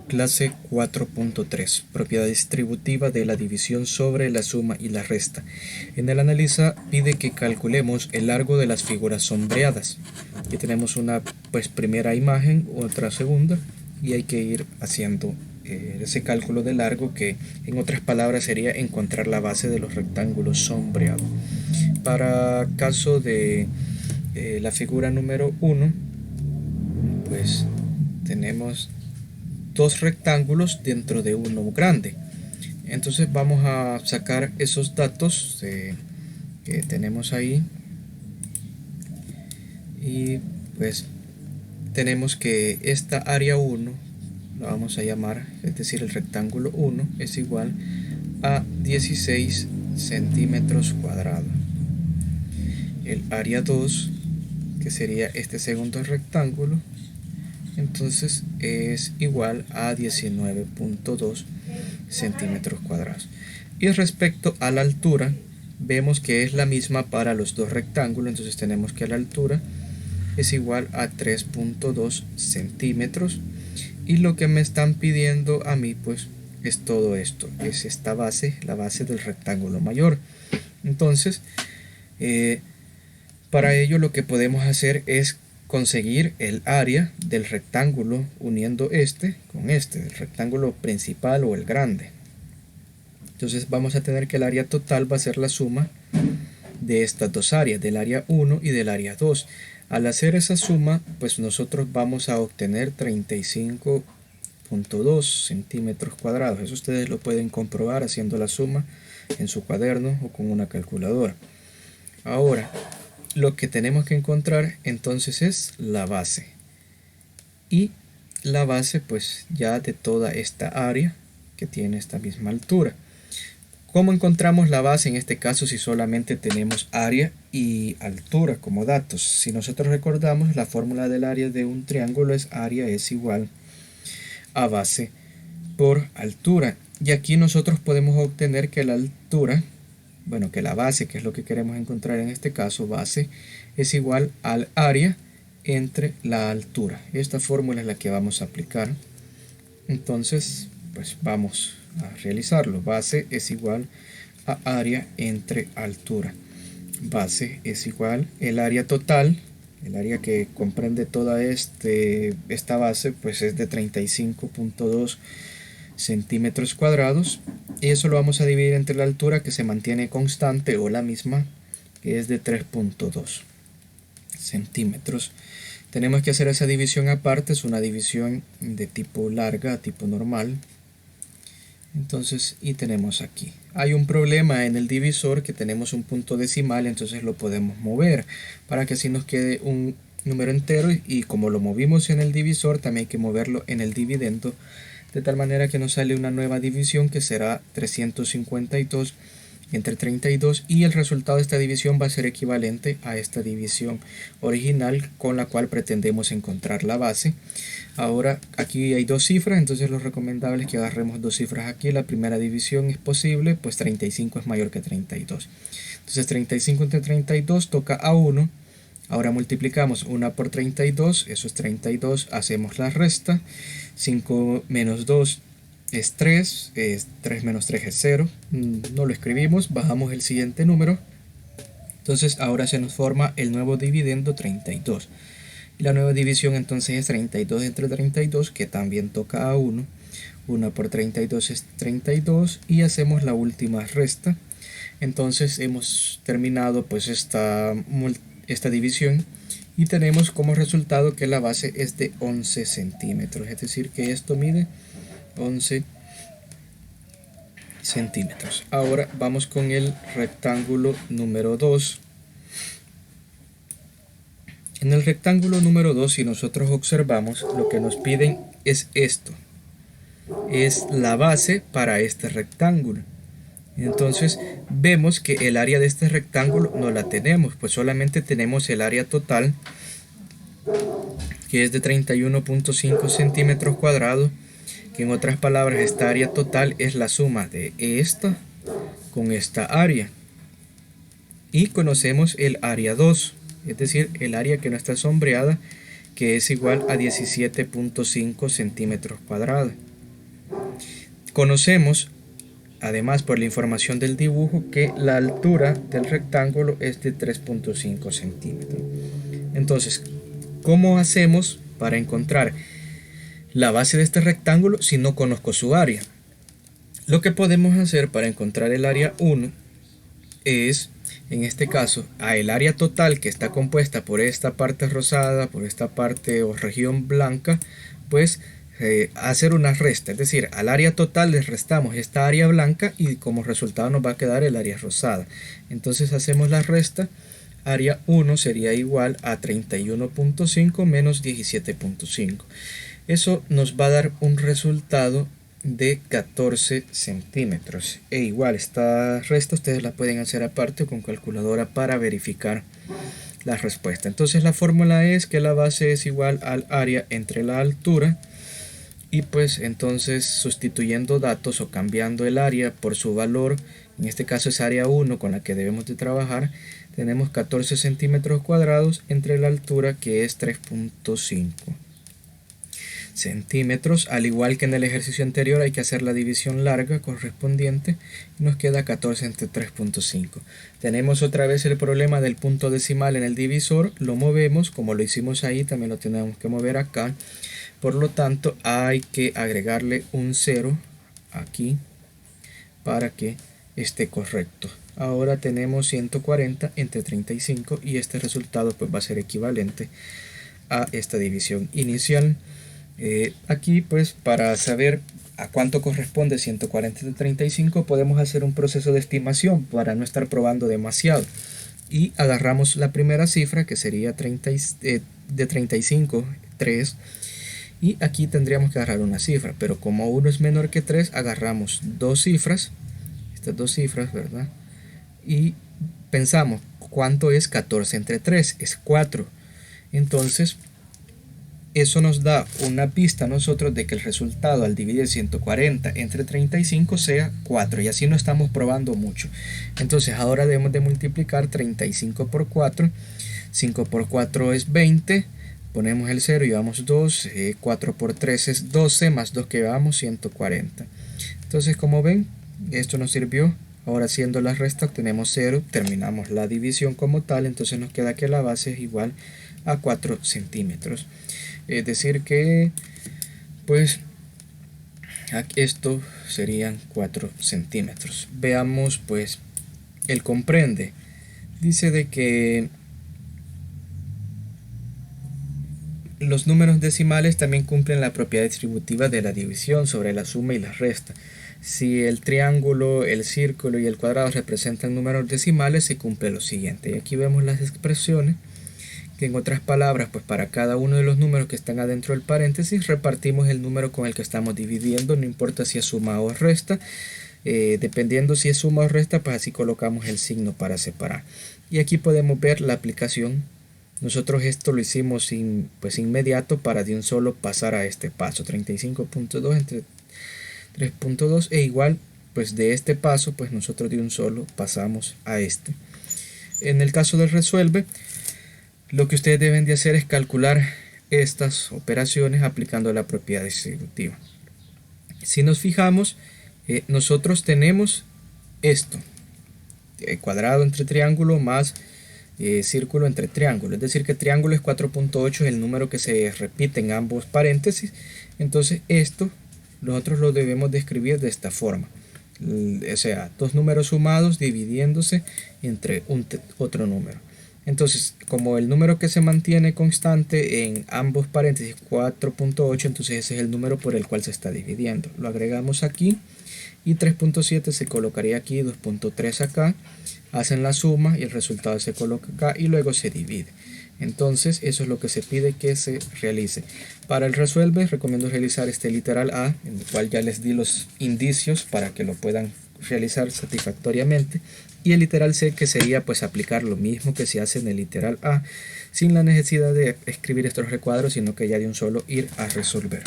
Clase 4.3. Propiedad distributiva de la división sobre la suma y la resta. En el analiza pide que calculemos el largo de las figuras sombreadas. Aquí tenemos una primera imagen, otra segunda, y hay que ir haciendo ese cálculo de largo, que en otras palabras sería encontrar la base de los rectángulos sombreados. Para caso de la figura número 1, pues tenemos dos rectángulos dentro de uno grande. Entonces vamos a sacar esos datos que tenemos ahí, y pues tenemos que esta área 1 la vamos a llamar, es decir, el rectángulo 1 es igual a 16 centímetros cuadrados. El área 2, que sería este segundo rectángulo, entonces es igual a 19.2 centímetros cuadrados. Y respecto a la altura, vemos que es la misma para los dos rectángulos, entonces tenemos que la altura es igual a 3.2 centímetros, y lo que me están pidiendo a mí pues es todo esto, es esta base, la base del rectángulo mayor. Entonces para ello lo que podemos hacer es conseguir el área del rectángulo uniendo este con este, el rectángulo principal o el grande. Entonces vamos a tener que el área total va a ser la suma de estas dos áreas, del área 1 y del área 2. Al hacer esa suma, pues nosotros vamos a obtener 35.2 centímetros cuadrados. Eso ustedes lo pueden comprobar haciendo la suma en su cuaderno o con una calculadora. Ahora, lo que tenemos que encontrar entonces es la base. Y la base pues ya de toda esta área que tiene esta misma altura. ¿Cómo encontramos la base en este caso si solamente tenemos área y altura como datos? Si nosotros recordamos, la fórmula del área de un triángulo es área es igual a base por altura. Y aquí nosotros podemos obtener que la altura, bueno, que la base, que es lo que queremos encontrar en este caso, base es igual al área entre la altura. Esta fórmula es la que vamos a aplicar. Entonces, pues vamos a realizarlo. Base es igual a área entre altura. Base es igual el área total, el área que comprende toda esta base, pues es de 35.2 centímetros cuadrados, y eso lo vamos a dividir entre la altura, que se mantiene constante o la misma, que es de 3.2 centímetros. Tenemos que hacer esa división aparte, es una división de tipo larga, tipo normal. Entonces, y tenemos aquí, hay un problema en el divisor, que tenemos un punto decimal, entonces lo podemos mover para que así nos quede un número entero, y como lo movimos en el divisor, también hay que moverlo en el dividendo, de tal manera que nos sale una nueva división que será 352 entre 32, y el resultado de esta división va a ser equivalente a esta división original con la cual pretendemos encontrar la base. Ahora aquí hay dos cifras, entonces lo recomendable es que agarremos dos cifras aquí. La primera división es posible, pues 35 es mayor que 32. Entonces 35 entre 32 toca a 1. Ahora multiplicamos 1 por 32, eso es 32, hacemos la resta. 5 menos 2 es 3, 3 menos 3 es 0, no lo escribimos, bajamos el siguiente número. Entonces ahora se nos forma el nuevo dividendo 32. Y la nueva división entonces es 32 entre 32, que también toca a 1. 1 por 32 es 32, y hacemos la última resta. Entonces hemos terminado pues esta división, y tenemos como resultado que la base es de 11 centímetros, es decir que esto mide 11 centímetros. Ahora vamos con el rectángulo número 2. En el rectángulo número 2, si nosotros observamos, lo que nos piden es esto, es la base para este rectángulo. Entonces vemos que el área de este rectángulo no la tenemos, pues solamente tenemos el área total, que es de 31.5 centímetros cuadrados, que en otras palabras esta área total es la suma de esta con esta área. Y conocemos el área 2, es decir, el área que no está sombreada, que es igual a 17.5 centímetros cuadrados. Conocemos, además por la información del dibujo, que la altura del rectángulo es de 3.5 centímetros. Entonces, ¿cómo hacemos para encontrar la base de este rectángulo si no conozco su área? Lo que podemos hacer para encontrar el área 1 es, en este caso, el área total, que está compuesta por esta parte rosada, por esta parte o región blanca, pues hacer una resta, es decir, al área total le restamos esta área blanca y como resultado nos va a quedar el área rosada. Entonces hacemos la resta, área 1 sería igual a 31.5 menos 17.5. Eso nos va a dar un resultado de 14 centímetros. E igual, esta resta ustedes la pueden hacer aparte con calculadora para verificar la respuesta. Entonces la fórmula es que la base es igual al área entre la altura, y pues entonces sustituyendo datos o cambiando el área por su valor, en este caso es área 1 con la que debemos de trabajar, tenemos 14 centímetros cuadrados entre la altura, que es 3.5 centímetros. Al igual que en el ejercicio anterior, hay que hacer la división larga correspondiente y nos queda 14 entre 3.5. Tenemos otra vez el problema del punto decimal en el divisor, lo movemos como lo hicimos ahí, también lo tenemos que mover acá. Por lo tanto, hay que agregarle un 0 aquí para que esté correcto. Ahora tenemos 140 entre 35 y este resultado pues va a ser equivalente a esta división inicial. Aquí pues para saber a cuánto corresponde 140 entre 35 podemos hacer un proceso de estimación para no estar probando demasiado. Y agarramos la primera cifra, que sería de 35, 3. Y aquí tendríamos que agarrar una cifra, pero como 1 es menor que 3, agarramos dos cifras, estas dos cifras, ¿verdad? Y pensamos, ¿cuánto es 14 entre 3? Es 4. Entonces, eso nos da una pista a nosotros de que el resultado al dividir 140 entre 35 sea 4, y así no estamos probando mucho. Entonces, ahora debemos de multiplicar 35 por 4, 5 por 4 es 20, ponemos el 0 y llevamos 2, 4 por 3 es 12, más 2 que llevamos 140. Entonces, como ven, esto nos sirvió. Ahora haciendo la resta obtenemos 0, terminamos la división como tal, entonces nos queda que la base es igual a 4 centímetros. Es decir que, pues, esto serían 4 centímetros. Veamos, pues, el comprende. Dice de que los números decimales también cumplen la propiedad distributiva de la división sobre la suma y la resta. Si el triángulo, el círculo y el cuadrado representan números decimales, se cumple lo siguiente. Y aquí vemos las expresiones, que en otras palabras, pues para cada uno de los números que están adentro del paréntesis, repartimos el número con el que estamos dividiendo, no importa si es suma o resta. Dependiendo si es suma o resta, pues así colocamos el signo para separar. Y aquí podemos ver la aplicación. Nosotros esto lo hicimos inmediato para de un solo pasar a este paso, 35.2 entre 3.2, e igual pues de este paso pues nosotros de un solo pasamos a este. En el caso del resuelve, lo que ustedes deben de hacer es calcular estas operaciones aplicando la propiedad distributiva. Si nos fijamos, nosotros tenemos esto, cuadrado entre triángulo más círculo entre triángulo, es decir que triángulo es 4.8, es el número que se repite en ambos paréntesis. Entonces esto nosotros lo debemos de escribir de esta forma, o sea, dos números sumados dividiéndose entre otro número. Entonces, como el número que se mantiene constante en ambos paréntesis 4.8, entonces ese es el número por el cual se está dividiendo. Lo agregamos aquí y 3.7 se colocaría aquí, 2.3 acá, hacen la suma y el resultado se coloca acá y luego se divide. Entonces eso es lo que se pide que se realice. Para el resuelve recomiendo realizar este literal A, en el cual ya les di los indicios para que lo puedan realizar satisfactoriamente, y el literal C, que sería pues aplicar lo mismo que se hace en el literal A, sin la necesidad de escribir estos recuadros, sino que ya de un solo ir a resolver.